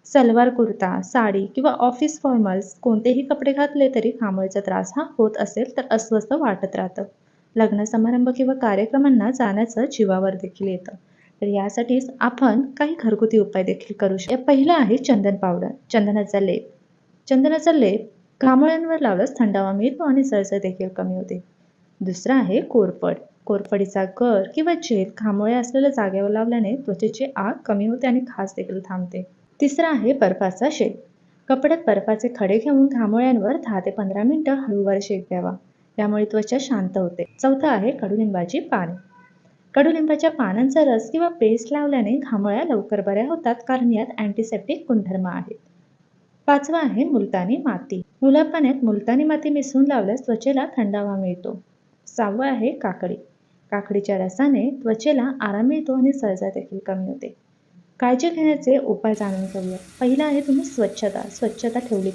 सलवार कुर्ता, साडी किंवा office formals कोणतेही कपडे घातले तरी घामोळीचा त्रास हा होत असेल तर अस्वस्थ वाटत राहतं. लग्न समारंभ किंवा कार्यक्रमांना जाण्याचं जीवावर देखील येतं. तर यासाठीच आपण काही घरगुती उपाय देखील करू शकतो. पहिलं आहे चंदन पावडर, चंदनाचा लेप. चंदनाचा लेप घामोळ्यांवर लावल्यास थंडावा मिळतो आणि सळसळ देखील कमी होते. दुसरं आहे कोरफड. कोरफडीचा गर किंवा जेल घामोळे असलेल्या जागेवर लावल्याने त्वचेची आग कमी होते आणि खाज देखील थांबते. तिसरा आहे बर्फाचा शेक. कपड्यात बर्फाचे खडे घेऊन घामोळ्यांवर 10 ते 15 मिनिटं हळूवार शेक द्यावा. यामुळे त्वचा शांत होते. चौथा आहे कडुलिंबाची पाने. कडुलिंबाच्या पानांचा रस किंवा पेस्ट लावल्याने घामोळ्या लवकर बऱ्या होतात, कारण यात अँटीसेप्टिक गुणधर्म आहेत. पाचवा आहे मुलतानी माती. मुलापाण्यात मुलतानी माती मिसळून लावल्यास त्वचेला थंडावा मिळतो. सहावं आहे काकडी. काकडीच्या रसाने त्वचेला आराम मिळतो आणि सळसळ देखील कमी होते. काळजी घेण्याचे उपाय जाणून घेऊया. पहिला आहे तुम्ही स्वच्छता ठेवली